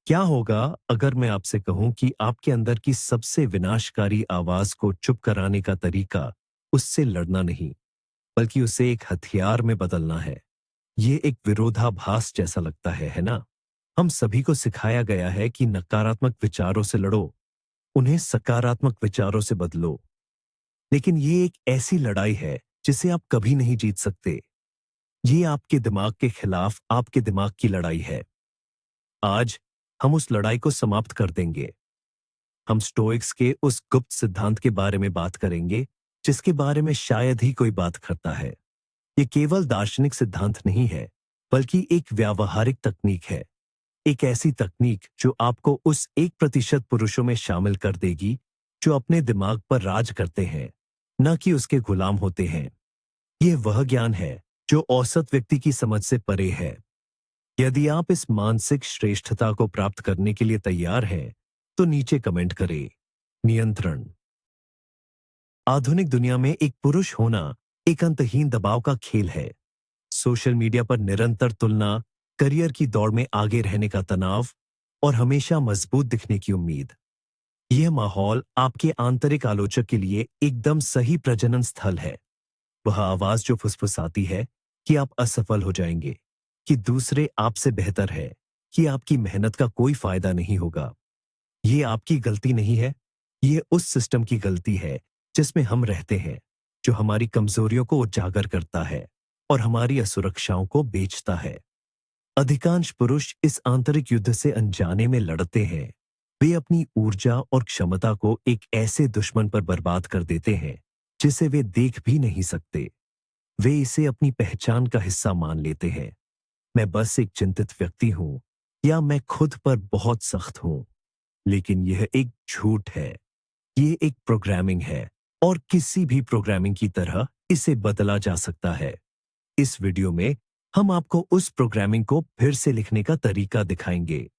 क्या होगा अगर मैं आपसे कहूं कि आपके अंदर की सबसे विनाशकारी आवाज को चुप कराने का तरीका उससे लड़ना नहीं, बल्कि उसे एक हथियार में बदलना है। ये एक विरोधाभास जैसा लगता है ना? हम सभी को सिखाया गया है कि नकारात्मक विचारों से लड़ो, उन्हें सकारात्मक विचारों से बदलो। लेकिन ये एक ऐसी लड़ाई है जिसे आप कभी नहीं जीत सकते। ये आपके दिमाग के खिलाफ आपके दिमाग की लड़ाई है। आज हम उस लड़ाई को समाप्त कर देंगे। हम स्टोइक्स के उस गुप्त सिद्धांत के बारे में बात करेंगे जिसके बारे में शायद ही कोई बात करता है। ये केवल दार्शनिक सिद्धांत नहीं है, बल्कि एक व्यावहारिक तकनीक है। एक ऐसी तकनीक जो आपको उस 1% पुरुषों में शामिल कर देगी जो अपने दिमाग पर राज करते हैं, न कि उसके गुलाम होते हैं। यह वह ज्ञान है जो औसत व्यक्ति की समझ से परे है। यदि आप इस मानसिक श्रेष्ठता को प्राप्त करने के लिए तैयार हैं, तो नीचे कमेंट करें नियंत्रण। आधुनिक दुनिया में एक पुरुष होना एक अंतहीन दबाव का खेल है। सोशल मीडिया पर निरंतर तुलना, करियर की दौड़ में आगे रहने का तनाव और हमेशा मजबूत दिखने की उम्मीद। यह माहौल आपके आंतरिक आलोचक के लिए एकदम सही प्रजनन स्थल है। वह आवाज जो फुसफुसाती है कि आप असफल हो जाएंगे, कि दूसरे आपसे बेहतर है, कि आपकी मेहनत का कोई फायदा नहीं होगा। ये आपकी गलती नहीं है, ये उस सिस्टम की गलती है जिसमें हम रहते हैं, जो हमारी कमजोरियों को उजागर करता है और हमारी असुरक्षाओं को बेचता है। अधिकांश पुरुष इस आंतरिक युद्ध से अनजाने में लड़ते हैं। वे अपनी ऊर्जा और क्षमता को एक ऐसे दुश्मन पर बर्बाद कर देते हैं जिसे वे देख भी नहीं सकते। वे इसे अपनी पहचान का हिस्सा मान लेते हैं। मैं बस एक चिंतित व्यक्ति हूं, या मैं खुद पर बहुत सख्त हूं। लेकिन यह एक झूठ है। ये एक प्रोग्रामिंग है, और किसी भी प्रोग्रामिंग की तरह इसे बदला जा सकता है। इस वीडियो में हम आपको उस प्रोग्रामिंग को फिर से लिखने का तरीका दिखाएंगे।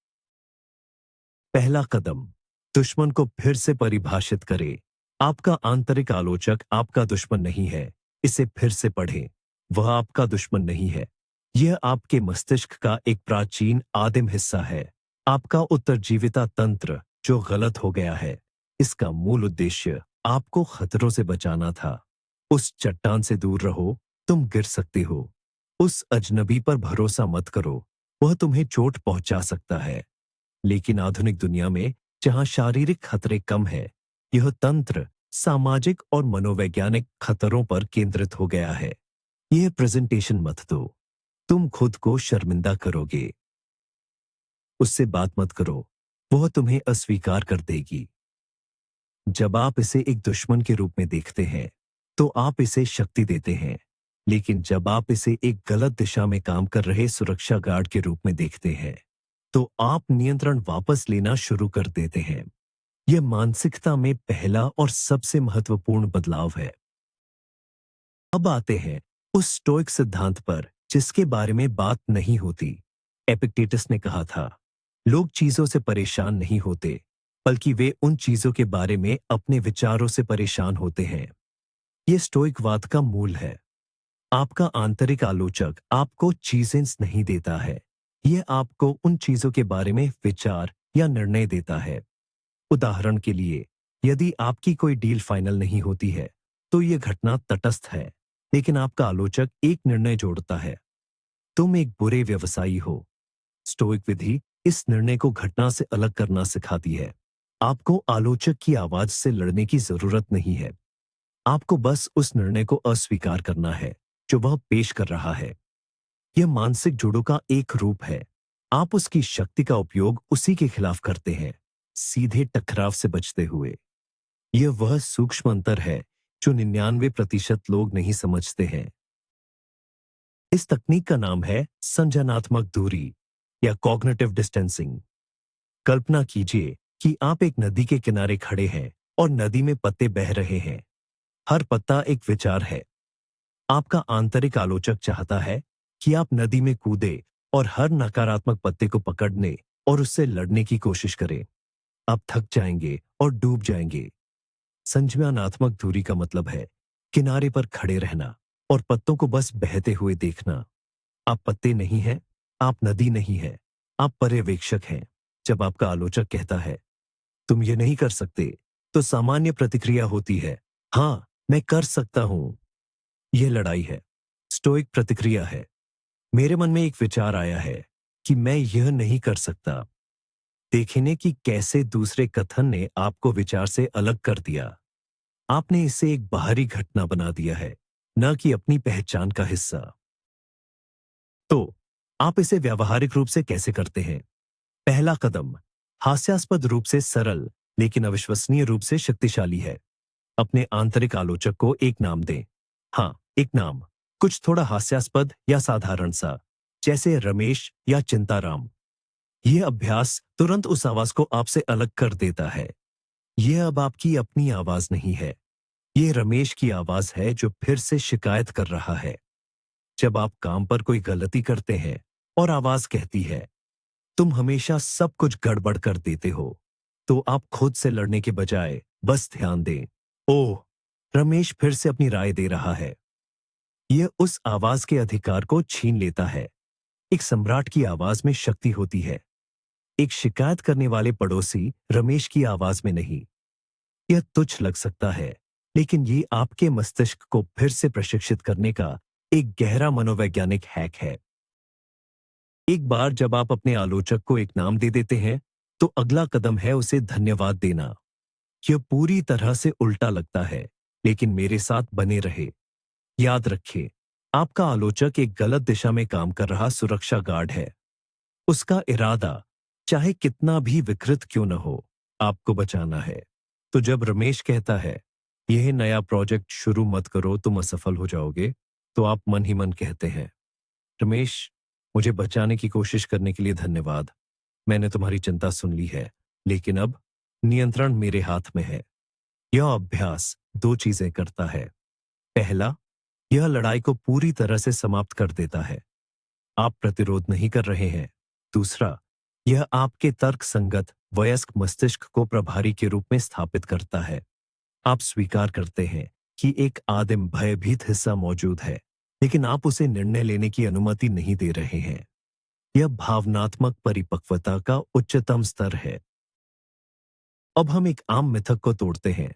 पहला कदम, दुश्मन को फिर से परिभाषित करें। आपका आंतरिक आलोचक आपका दुश्मन नहीं है। इसे फिर से पढ़ें। वह आपका दुश्मन नहीं है। यह आपके मस्तिष्क का एक प्राचीन आदिम हिस्सा है। आपका उत्तरजीविता तंत्र जो गलत हो गया है। इसका मूल उद्देश्य आपको खतरों से बचाना था। उस चट्टान से दूर रहो, तुम गिर सकते हो। उस अजनबी पर भरोसा मत करो, वह तुम्हें चोट पहुंचा सकता है। लेकिन आधुनिक दुनिया में जहां शारीरिक खतरे कम है, यह तंत्र सामाजिक और मनोवैज्ञानिक खतरों पर केंद्रित हो गया है। यह प्रेजेंटेशन मत दो, तुम खुद को शर्मिंदा करोगे। उससे बात मत करो, वह तुम्हें अस्वीकार कर देगी। जब आप इसे एक दुश्मन के रूप में देखते हैं, तो आप इसे शक्ति देते हैं। लेकिन जब आप इसे एक गलत दिशा में काम कर रहे सुरक्षा गार्ड के रूप में देखते हैं, तो आप नियंत्रण वापस लेना शुरू कर देते हैं। यह मानसिकता में पहला और सबसे महत्वपूर्ण बदलाव है। अब आते हैं उस स्टोइक सिद्धांत पर जिसके बारे में बात नहीं होती। एपिक्टेटस ने कहा था, लोग चीजों से परेशान नहीं होते, बल्कि वे उन चीजों के बारे में अपने विचारों से परेशान होते हैं। यह स्टोइकवाद का मूल है। आपका आंतरिक आलोचक आपको चीजें नहीं देता है, यह आपको उन चीजों के बारे में विचार या निर्णय देता है। उदाहरण के लिए, यदि आपकी कोई डील फाइनल नहीं होती है, तो यह घटना तटस्थ है, लेकिन आपका आलोचक एक निर्णय जोड़ता है, तुम एक बुरे व्यवसायी हो। स्टोइक विधि इस निर्णय को घटना से अलग करना सिखाती है। आपको आलोचक की आवाज से लड़ने की जरूरत नहीं है। आपको बस उस निर्णय को अस्वीकार करना है जो वह पेश कर रहा है। यह मानसिक जुड़ों का एक रूप है। आप उसकी शक्ति का उपयोग उसी के खिलाफ करते हैं, सीधे टकराव से बचते हुए। यह वह सूक्ष्म अंतर है जो 99% लोग नहीं समझते हैं। इस तकनीक का नाम है संज्ञानात्मक दूरी या कॉग्निटिव डिस्टेंसिंग। कल्पना कीजिए कि आप एक नदी के किनारे खड़े हैं और नदी में पत्ते बह रहे हैं। हर पत्ता एक विचार है। आपका आंतरिक आलोचक चाहता है कि आप नदी में कूदे और हर नकारात्मक पत्ते को पकड़ने और उससे लड़ने की कोशिश करें। आप थक जाएंगे और डूब जाएंगे। संज्ञानात्मक दूरी का मतलब है किनारे पर खड़े रहना और पत्तों को बस बहते हुए देखना। आप पत्ते नहीं हैं, आप नदी नहीं हैं, आप पर्यवेक्षक हैं। जब आपका आलोचक कहता है तुम ये नहीं कर सकते, तो सामान्य प्रतिक्रिया होती है हाँ, मैं कर सकता हूं। यह लड़ाई है। स्टोइक प्रतिक्रिया है मेरे मन में एक विचार आया है कि मैं यह नहीं कर सकता। देखने कि कैसे दूसरे कथन ने आपको विचार से अलग कर दिया। आपने इसे एक बाहरी घटना बना दिया है, न कि अपनी पहचान का हिस्सा। तो आप इसे व्यावहारिक रूप से कैसे करते हैं? पहला कदम हास्यास्पद रूप से सरल लेकिन अविश्वसनीय रूप से शक्तिशाली है। अपने आंतरिक आलोचक को एक नाम दें। हाँ, एक नाम, कुछ थोड़ा हास्यास्पद या साधारण सा, जैसे रमेश या चिंताराम। यह अभ्यास तुरंत उस आवाज को आपसे अलग कर देता है। यह अब आपकी अपनी आवाज नहीं है। यह रमेश की आवाज है जो फिर से शिकायत कर रहा है। जब आप काम पर कोई गलती करते हैं और आवाज कहती है तुम हमेशा सब कुछ गड़बड़ कर देते हो, तो आप खुद से लड़ने के बजाय बस ध्यान दें। ओह, रमेश फिर से अपनी राय दे रहा है। यह उस आवाज के अधिकार को छीन लेता है। एक सम्राट की आवाज में शक्ति होती है, एक शिकायत करने वाले पड़ोसी रमेश की आवाज में नहीं। यह तुच्छ लग सकता है, लेकिन ये आपके मस्तिष्क को फिर से प्रशिक्षित करने का एक गहरा मनोवैज्ञानिक हैक है। एक बार जब आप अपने आलोचक को एक नाम दे देते हैं, तो अगला कदम है उसे धन्यवाद देना। यह पूरी तरह से उल्टा लगता है, लेकिन मेरे साथ बने रहे। याद रखें, आपका आलोचक एक गलत दिशा में काम कर रहा सुरक्षा गार्ड है। उसका इरादा, चाहे कितना भी विकृत क्यों न हो, आपको बचाना है। तो जब रमेश कहता है, यह नया प्रोजेक्ट शुरू मत करो, तुम असफल हो जाओगे, तो आप मन ही मन कहते हैं, रमेश, मुझे बचाने की कोशिश करने के लिए धन्यवाद। मैंने तुम्हारी चिंता सुन ली है, लेकिन अब नियंत्रण मेरे हाथ में है। यह अभ्यास दो चीजें करता है। पहला, यह लड़ाई को पूरी तरह से समाप्त कर देता है। आप प्रतिरोध नहीं कर रहे हैं। दूसरा, यह आपके तर्क संगत वयस्क मस्तिष्क को प्रभारी के रूप में स्थापित करता है। आप स्वीकार करते हैं कि एक आदिम भयभीत हिस्सा मौजूद है, लेकिन आप उसे निर्णय लेने की अनुमति नहीं दे रहे हैं। यह भावनात्मक परिपक्वता का उच्चतम स्तर है। अब हम एक आम मिथक को तोड़ते हैं,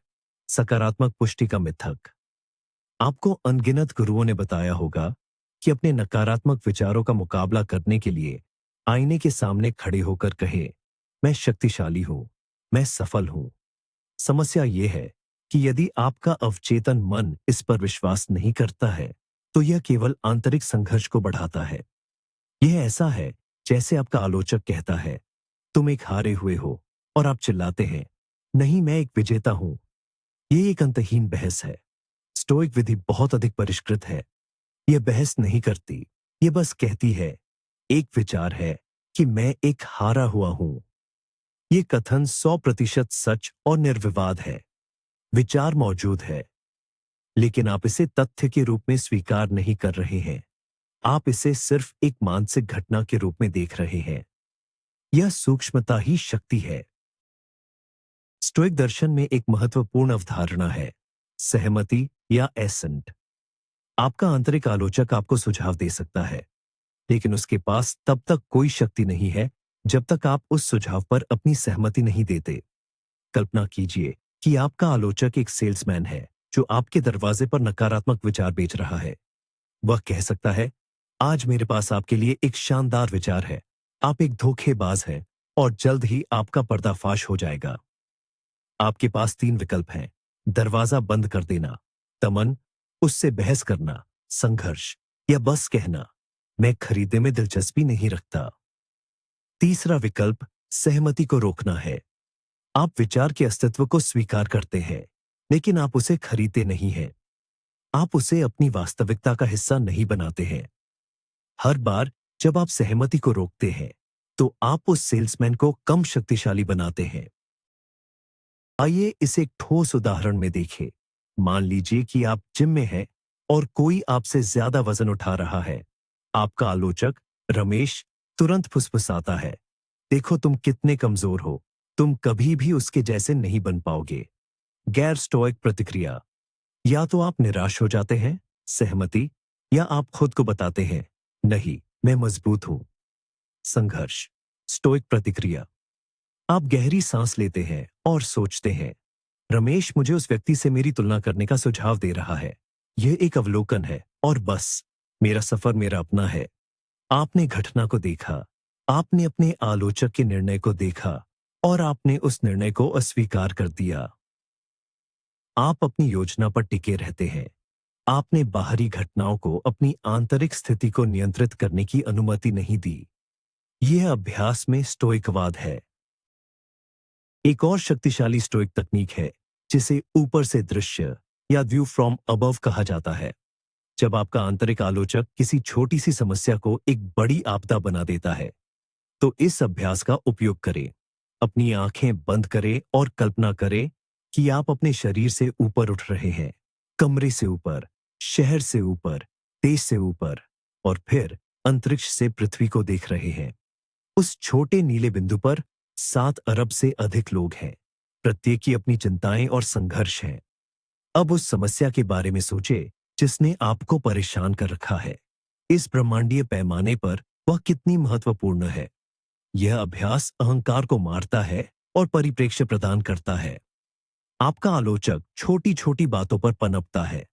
सकारात्मक पुष्टि का मिथक। आपको अनगिनत गुरुओं ने बताया होगा कि अपने नकारात्मक विचारों का मुकाबला करने के लिए आईने के सामने खड़े होकर कहे, मैं शक्तिशाली हूं, मैं सफल हूं। समस्या यह है कि यदि आपका अवचेतन मन इस पर विश्वास नहीं करता है, तो यह केवल आंतरिक संघर्ष को बढ़ाता है। यह ऐसा है जैसे आपका आलोचक कहता है, तुम एक हारे हुए हो, और आप चिल्लाते हैं, नहीं, मैं एक विजेता हूं। यह एक अंतहीन बहस है। स्टोइक विधि बहुत अधिक परिष्कृत है। यह बहस नहीं करती, यह बस कहती है, एक विचार है कि मैं एक हारा हुआ हूं। यह कथन 100% सच और निर्विवाद है। विचार मौजूद है, लेकिन आप इसे तथ्य के रूप में स्वीकार नहीं कर रहे हैं। आप इसे सिर्फ एक मानसिक घटना के रूप में देख रहे हैं। यह सूक्ष्मता ही शक्ति है। स्टोइक दर्शन में एक महत्वपूर्ण अवधारणा है, सहमति या एसेंट। आपका आंतरिक आलोचक आपको सुझाव दे सकता है, लेकिन उसके पास तब तक कोई शक्ति नहीं है जब तक आप उस सुझाव पर अपनी सहमति नहीं देते। कल्पना कीजिए कि आपका आलोचक एक सेल्समैन है जो आपके दरवाजे पर नकारात्मक विचार बेच रहा है। वह कह सकता है, आज मेरे पास आपके लिए एक शानदार विचार है, आप एक धोखेबाज हैं और जल्द ही आपका पर्दाफाश हो जाएगा। आपके पास 3 विकल्प हैं, दरवाजा बंद कर देना, दमन, उससे बहस करना, संघर्ष, या बस कहना, मैं खरीदने में दिलचस्पी नहीं रखता। तीसरा विकल्प सहमति को रोकना है। आप विचार के अस्तित्व को स्वीकार करते हैं, लेकिन आप उसे खरीदते नहीं हैं। आप उसे अपनी वास्तविकता का हिस्सा नहीं बनाते हैं। हर बार जब आप सहमति को रोकते हैं, तो आप उस सेल्समैन को कम शक्तिशाली बनाते हैं। आइए इसे एक ठोस उदाहरण में देखें। मान लीजिए कि आप जिम में हैं और कोई आपसे ज्यादा वजन उठा रहा है। आपका आलोचक रमेश तुरंत फुसफुसाता है, देखो तुम कितने कमजोर हो, तुम कभी भी उसके जैसे नहीं बन पाओगे। गैर स्टोइक प्रतिक्रिया, या तो आप निराश हो जाते हैं, सहमति, या आप खुद को बताते हैं, नहीं, मैं मजबूत हूं। संघर्ष, स्टोइक प्रतिक्रिया, आप गहरी सांस लेते हैं और सोचते हैं, रमेश मुझे उस व्यक्ति से मेरी तुलना करने का सुझाव दे रहा है। यह एक अवलोकन है और बस। मेरा सफर मेरा अपना है। आपने घटना को देखा, आपने अपने आलोचक के निर्णय को देखा और आपने उस निर्णय को अस्वीकार कर दिया। आप अपनी योजना पर टिके रहते हैं। आपने बाहरी घटनाओं को अपनी आंतरिक स्थिति को नियंत्रित करने की अनुमति नहीं दी। यह अभ्यास में स्टोइकवाद है। एक और शक्तिशाली स्टोइक तकनीक है जिसे ऊपर से दृश्य या व्यू फ्रॉम अबव कहा जाता है। जब आपका आंतरिक आलोचक किसी छोटी सी समस्या को एक बड़ी आपदा बना देता है, तो इस अभ्यास का उपयोग करें। अपनी आंखें बंद करें और कल्पना करें कि आप अपने शरीर से ऊपर उठ रहे हैं, कमरे से ऊपर, शहर से ऊपर, देश से ऊपर, और फिर अंतरिक्ष से पृथ्वी को देख रहे हैं। उस छोटे नीले बिंदु पर 7 अरब से अधिक लोग हैं। प्रत्येक की अपनी चिंताएं और संघर्ष हैं। अब उस समस्या के बारे में सोचें जिसने आपको परेशान कर रखा है। इस ब्रह्मांडीय पैमाने पर वह कितनी महत्वपूर्ण है। यह अभ्यास अहंकार को मारता है और परिप्रेक्ष्य प्रदान करता है। आपका आलोचक छोटी छोटी बातों पर पनपता है।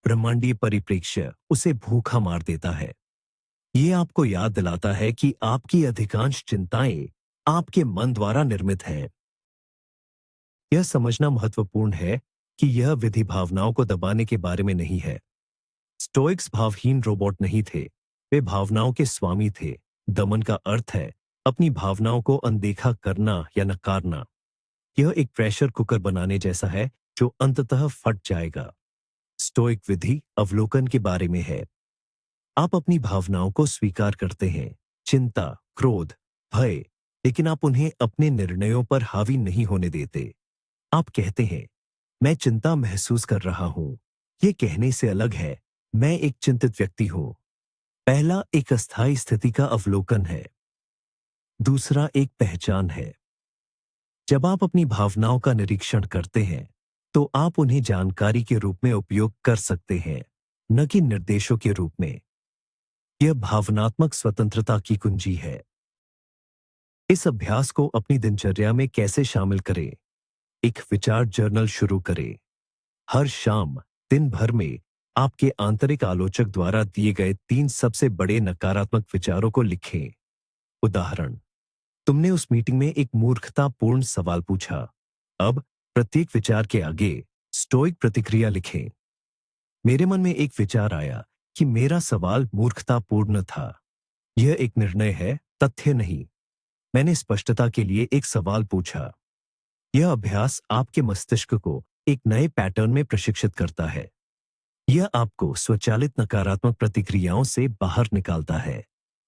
ब्रह्मांडीय परिप्रेक्ष्य उसे भूखा मार देता है। यह आपको याद दिलाता है कि आपकी अधिकांश चिंताएं आपके मन द्वारा निर्मित हैं। यह समझना महत्वपूर्ण है कि यह विधि भावनाओं को दबाने के बारे में नहीं है। स्टोइक्स भावहीन रोबोट नहीं थे, वे भावनाओं के स्वामी थे। दमन का अर्थ है अपनी भावनाओं को अनदेखा करना या नकारना। यह एक प्रेशर कुकर बनाने जैसा है जो अंततः फट जाएगा। स्टोइक विधि अवलोकन के बारे में है। आप अपनी भावनाओं को स्वीकार करते हैं, चिंता, क्रोध, भय, लेकिन आप उन्हें अपने निर्णयों पर हावी नहीं होने देते। आप कहते हैं, मैं चिंता महसूस कर रहा हूं। यह कहने से अलग है, मैं एक चिंतित व्यक्ति हूं। पहला एक अस्थायी स्थिति का अवलोकन है। दूसरा एक पहचान है। जब आप अपनी भावनाओं का निरीक्षण करते हैं, तो आप उन्हें जानकारी के रूप में उपयोग कर सकते हैं, न कि निर्देशों के रूप में। यह भावनात्मक स्वतंत्रता की कुंजी है। इस अभ्यास को अपनी दिनचर्या में कैसे शामिल करें? एक विचार जर्नल शुरू करें। हर शाम दिन भर में आपके आंतरिक आलोचक द्वारा दिए गए 3 सबसे बड़े नकारात्मक विचारों को लिखें। उदाहरण, तुमने उस मीटिंग में एक मूर्खतापूर्ण सवाल पूछा। अब प्रत्येक विचार के आगे स्टोइक प्रतिक्रिया लिखें। मेरे मन में एक विचार आया कि मेरा सवाल मूर्खतापूर्ण था। यह एक निर्णय है, तथ्य नहीं। मैंने स्पष्टता के लिए एक सवाल पूछा। यह अभ्यास आपके मस्तिष्क को एक नए पैटर्न में प्रशिक्षित करता है। यह आपको स्वचालित नकारात्मक प्रतिक्रियाओं से बाहर निकालता है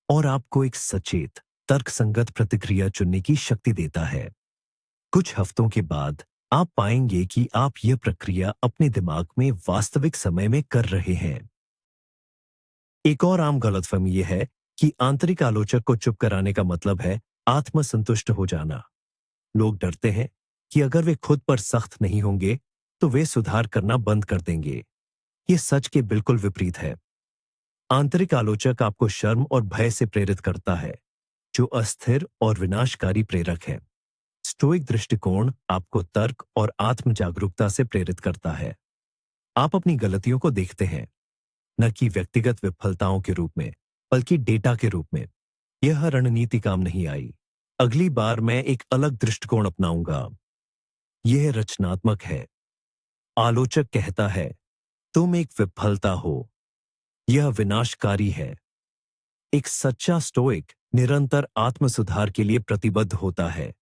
और आपको एक सचेत, तर्कसंगत प्रतिक्रिया चुनने की शक्ति देता है। कुछ हफ्तों के बाद आप पाएंगे कि आप यह प्रक्रिया अपने दिमाग में वास्तविक समय में कर रहे हैं। एक और आम गलतफहमी यह है कि आंतरिक आलोचक को चुप कराने का मतलब है आत्मसंतुष्ट हो जाना। लोग डरते हैं कि अगर वे खुद पर सख्त नहीं होंगे, तो वे सुधार करना बंद कर देंगे। यह सच के बिल्कुल विपरीत है। आंतरिक आलोचक आपको शर्म और भय से प्रेरित करता है, जो अस्थिर और विनाशकारी प्रेरक है। स्टोइक दृष्टिकोण आपको तर्क और आत्म जागरूकता से प्रेरित करता है। आप अपनी गलतियों को देखते हैं, न कि व्यक्तिगत विफलताओं के रूप में, बल्कि डेटा के रूप में। यह रणनीति काम नहीं आई। अगली बार मैं एक अलग दृष्टिकोण अपनाऊंगा। यह रचनात्मक है। आलोचक कहता है, तुम एक विफलता हो। यह विनाशकारी है। एक सच्चा स्टोइक निरंतर आत्म सुधार के लिए प्रतिबद्ध होता है,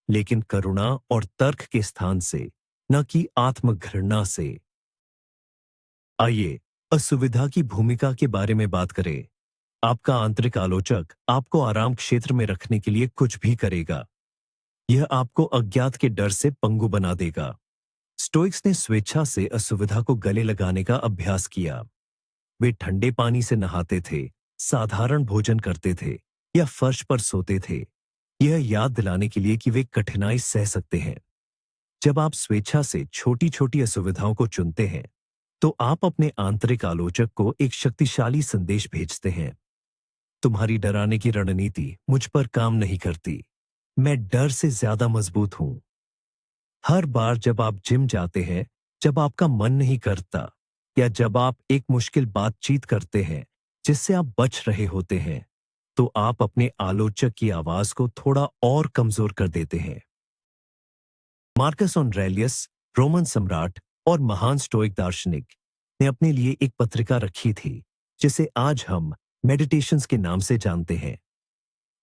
लेकिन करुणा और तर्क के स्थान से, न कि आत्मघृणा से। आइए असुविधा की भूमिका के बारे में बात करें। आपका आंतरिक आलोचक आपको आराम क्षेत्र में रखने के लिए कुछ भी करेगा। यह आपको अज्ञात के डर से पंगु बना देगा। स्टोइक्स ने स्वेच्छा से असुविधा को गले लगाने का अभ्यास किया। वे ठंडे पानी से नहाते थे, साधारण भोजन करते थे या फर्श पर सोते थे, यह याद दिलाने के लिए कि वे कठिनाई सह सकते हैं। जब आप स्वेच्छा से छोटी छोटी असुविधाओं को चुनते हैं, तो आप अपने आंतरिक आलोचक को एक शक्तिशाली संदेश भेजते हैं। तुम्हारी डराने की रणनीति मुझ पर काम नहीं करती। मैं डर से ज्यादा मजबूत हूं। हर बार जब आप जिम जाते हैं, जब आपका मन नहीं करता या जब आप एक मुश्किल बातचीत करते हैं जिससे आप बच रहे होते हैं, तो आप अपने आलोचक की आवाज को थोड़ा और कमजोर कर देते हैं। मार्कस ऑरेलियस, रोमन सम्राट और महान स्टोइक दार्शनिक, ने अपने लिए एक पत्रिका रखी थी जिसे आज हम मेडिटेशंस के नाम से जानते हैं।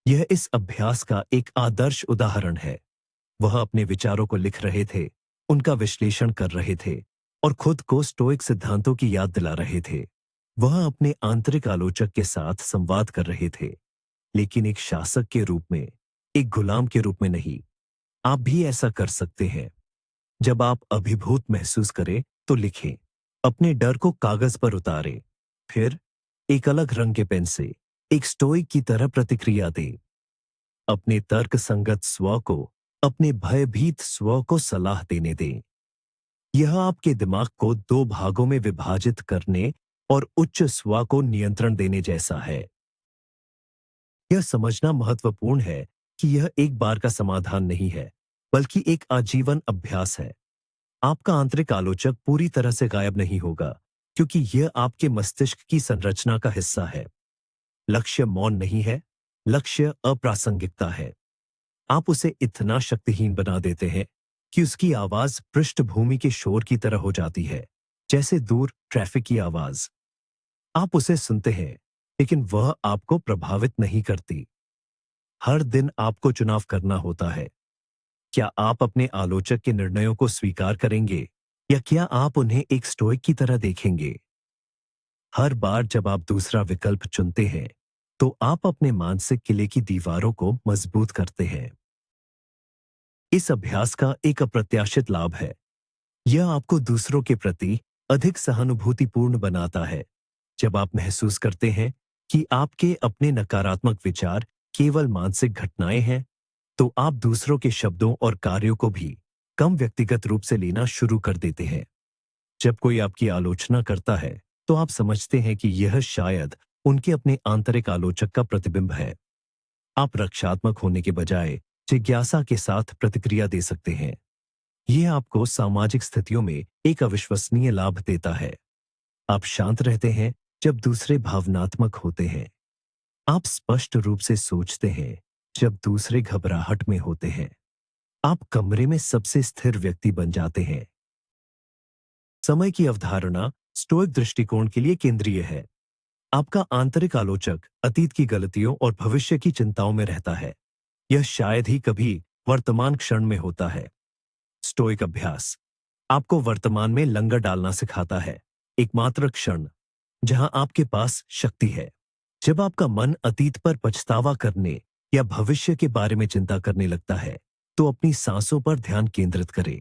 यह इस अभ्यास का एक आदर्श उदाहरण है। वह अपने विचारों को लिख रहे थे, उनका विश्लेषण कर रहे थे और खुद को स्टोइक सिद्धांतों की याद दिला रहे थे। वह अपने आंतरिक आलोचक के साथ संवाद कर रहे थे, लेकिन एक शासक के रूप में, एक गुलाम के रूप में नहीं। आप भी ऐसा कर सकते हैं। जब आप अभिभूत महसूस करें तो लिखें, अपने डर को कागज पर उतारें, फिर एक अलग रंग के पेन से एक स्टोइक की तरह प्रतिक्रिया दें। अपने तर्क संगत स्व को अपने भयभीत स्व को सलाह देने दें। यह आपके दिमाग को दो भागों में विभाजित करने और उच्च स्व को नियंत्रण देने जैसा है। यह समझना महत्वपूर्ण है कि यह एक बार का समाधान नहीं है, बल्कि एक आजीवन अभ्यास है। आपका आंतरिक आलोचक पूरी तरह से गायब नहीं होगा, क्योंकि यह आपके मस्तिष्क की संरचना का हिस्सा है। लक्ष्य मौन नहीं है, लक्ष्य अप्रासंगिकता है। आप उसे इतना शक्तिहीन बना देते हैं कि उसकी आवाज पृष्ठभूमि के शोर की तरह हो जाती है, जैसे दूर ट्रैफिक की आवाज। आप उसे सुनते हैं, लेकिन वह आपको प्रभावित नहीं करती। हर दिन आपको चुनाव करना होता है। क्या आप अपने आलोचक के निर्णयों को स्वीकार करेंगे या क्या आप उन्हें एक स्टोइक की तरह देखेंगे? हर बार जब आप दूसरा विकल्प चुनते हैं, तो आप अपने मानसिक किले की दीवारों को मजबूत करते हैं। इस अभ्यास का एक अप्रत्याशित लाभ है। यह आपको दूसरों के प्रति अधिक सहानुभूतिपूर्ण बनाता है। जब आप महसूस करते हैं कि आपके अपने नकारात्मक विचार केवल मानसिक घटनाएं हैं, तो आप दूसरों के शब्दों और कार्यों को भी कम व्यक्तिगत रूप से लेना शुरू कर देते हैं। जब कोई आपकी आलोचना करता है, तो आप समझते हैं कि यह शायद उनके अपने आंतरिक आलोचक का प्रतिबिंब है। आप रक्षात्मक होने के बजाय जिज्ञासा के साथ प्रतिक्रिया दे सकते हैं। यह आपको सामाजिक स्थितियों में एक अविश्वसनीय लाभ देता है। आप शांत रहते हैं जब दूसरे भावनात्मक होते हैं। आप स्पष्ट रूप से सोचते हैं जब दूसरे घबराहट में होते हैं। आप कमरे में सबसे स्थिर व्यक्ति बन जाते हैं। समय की अवधारणा स्टोइक दृष्टिकोण के लिए केंद्रीय है। आपका आंतरिक आलोचक अतीत की गलतियों और भविष्य की चिंताओं में रहता है। यह शायद ही कभी वर्तमान क्षण में होता है। स्टोइक अभ्यास आपको वर्तमान में लंगर डालना सिखाता है, एकमात्र क्षण जहां आपके पास शक्ति है। जब आपका मन अतीत पर पछतावा करने या भविष्य के बारे में चिंता करने लगता है, तो अपनी सांसों पर ध्यान केंद्रित करें।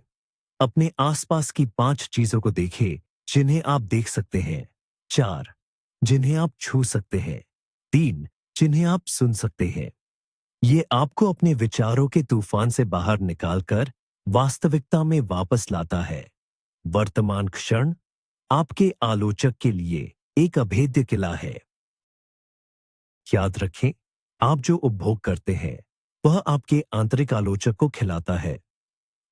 अपने आसपास की 5 चीजों को देखें जिन्हें आप देख सकते हैं, 4 जिन्हें आप छू सकते हैं, 3 जिन्हें आप सुन सकते हैं। ये आपको अपने विचारों के तूफान से बाहर निकालकर वास्तविकता में वापस लाता है। वर्तमान क्षण आपके आलोचक के लिए एक अभेद्य किला है। याद रखें, आप जो उपभोग करते हैं वह आपके आंतरिक आलोचक को खिलाता है।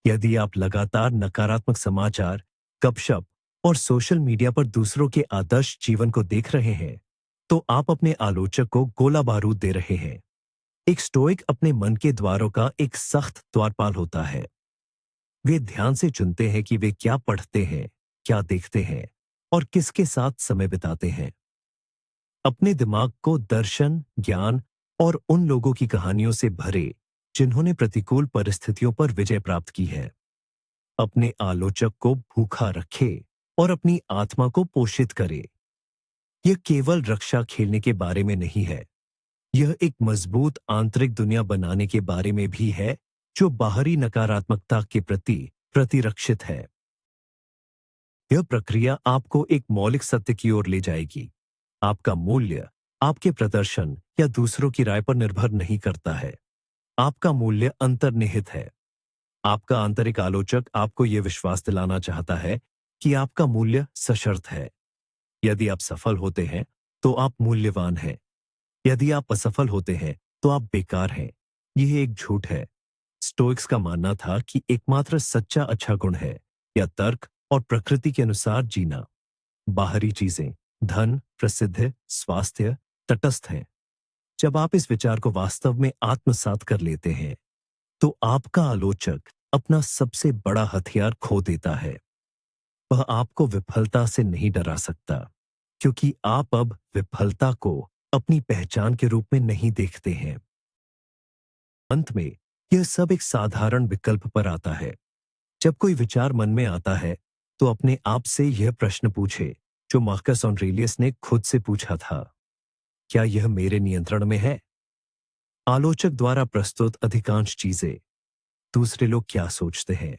यदि आप लगातार नकारात्मक समाचार, गपशप और सोशल मीडिया पर दूसरों के आदर्श जीवन को देख रहे हैं, तो आप अपने आलोचक को गोला बारूद दे रहे हैं। एक स्टोइक अपने मन के द्वारों का एक सख्त द्वारपाल होता है। वे ध्यान से चुनते हैं कि वे क्या पढ़ते हैं, क्या देखते हैं और किसके साथ समय बिताते हैं। अपने दिमाग को दर्शन, ज्ञान और उन लोगों की कहानियों से भरे जिन्होंने प्रतिकूल परिस्थितियों पर विजय प्राप्त की है। अपने आलोचक को भूखा रखे और अपनी आत्मा को पोषित करे। यह केवल रक्षा खेलने के बारे में नहीं है, यह एक मजबूत आंतरिक दुनिया बनाने के बारे में भी है जो बाहरी नकारात्मकता के प्रति प्रतिरक्षित है। यह प्रक्रिया आपको एक मौलिक सत्य की ओर ले जाएगी। आपका मूल्य आपके प्रदर्शन या दूसरों की राय पर निर्भर नहीं करता है। आपका मूल्य अंतर्निहित है। आपका आंतरिक आलोचक आपको यह विश्वास दिलाना चाहता है कि आपका मूल्य सशर्त है। यदि आप सफल होते हैं तो आप मूल्यवान हैं। यदि आप असफल होते हैं तो आप बेकार हैं। यह एक झूठ है। स्टोइक्स का मानना था कि एकमात्र सच्चा अच्छा गुण है या तर्क और प्रकृति के अनुसार जीना। बाहरी चीजें, धन, प्रसिद्ध, स्वास्थ्य तटस्थ हैं। जब आप इस विचार को वास्तव में आत्मसात कर लेते हैं, तो आपका आलोचक अपना सबसे बड़ा हथियार खो देता है। वह आपको विफलता से नहीं डरा सकता, क्योंकि आप अब विफलता को अपनी पहचान के रूप में नहीं देखते हैं। अंत में यह सब एक साधारण विकल्प पर आता है। जब कोई विचार मन में आता है, तो अपने आप से यह प्रश्न पूछे जो मार्कस ऑरेलियस ने खुद से पूछा था, क्या यह मेरे नियंत्रण में है? आलोचक द्वारा प्रस्तुत अधिकांश चीजें, दूसरे लोग क्या सोचते हैं,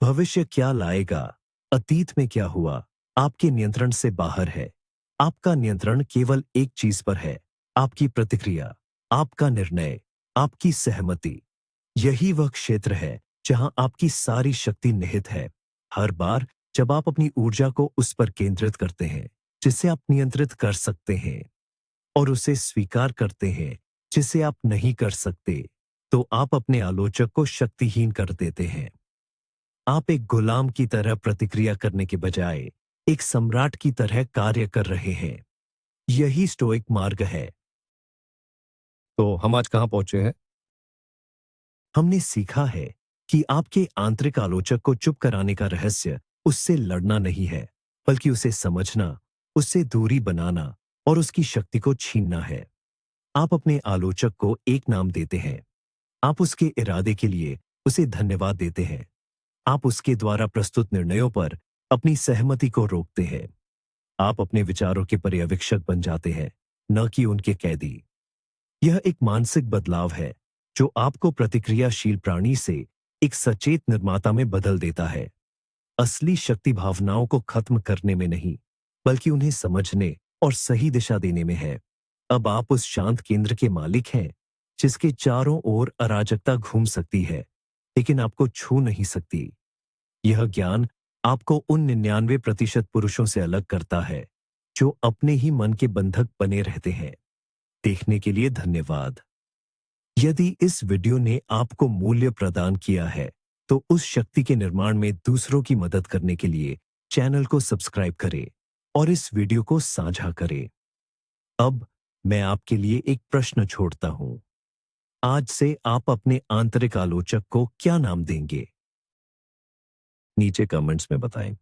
भविष्य क्या लाएगा, अतीत में क्या हुआ, आपके नियंत्रण से बाहर है। आपका नियंत्रण केवल एक चीज पर है, आपकी प्रतिक्रिया, आपका निर्णय, आपकी सहमति। यही वह क्षेत्र है जहां आपकी सारी शक्ति निहित है। हर बार जब आप अपनी ऊर्जा को उस पर केंद्रित करते हैं जिसे आप नियंत्रित कर सकते हैं, और उसे स्वीकार करते हैं जिसे आप नहीं कर सकते, तो आप अपने आलोचक को शक्तिहीन कर देते हैं। आप एक गुलाम की तरह प्रतिक्रिया करने के बजाय एक सम्राट की तरह कार्य कर रहे हैं। यही स्टोइक मार्ग है। तो हम आज कहां पहुंचे हैं? हमने सीखा है कि आपके आंतरिक आलोचक को चुप कराने का रहस्य उससे लड़ना नहीं है, बल्कि उसे समझना, उससे दूरी बनाना और उसकी शक्ति को छीनना है। आप अपने आलोचक को एक नाम देते हैं। आप उसके इरादे के लिए उसे धन्यवाद देते हैं। आप उसके द्वारा प्रस्तुत निर्णयों पर अपनी सहमति को रोकते हैं। आप अपने विचारों के पर्यवेक्षक बन जाते हैं, न कि उनके कैदी। यह एक मानसिक बदलाव है जो आपको प्रतिक्रियाशील प्राणी से एक सचेत निर्माता में बदल देता है। असली शक्ति भावनाओं को खत्म करने में नहीं, बल्कि उन्हें समझने और सही दिशा देने में है। अब आप उस शांत केंद्र के मालिक हैं जिसके चारों ओर अराजकता घूम सकती है, लेकिन आपको छू नहीं सकती। यह ज्ञान आपको उन 99% पुरुषों से अलग करता है जो अपने ही मन के बंधक बने रहते हैं। देखने के लिए धन्यवाद। यदि इस वीडियो ने आपको मूल्य प्रदान किया है, तो उस शक्ति के निर्माण में दूसरों की मदद करने के लिए चैनल को सब्सक्राइब करें और इस वीडियो को साझा करें। अब मैं आपके लिए एक प्रश्न छोड़ता हूं। आज से आप अपने आंतरिक आलोचक को क्या नाम देंगे? नीचे कमेंट्स में बताएं।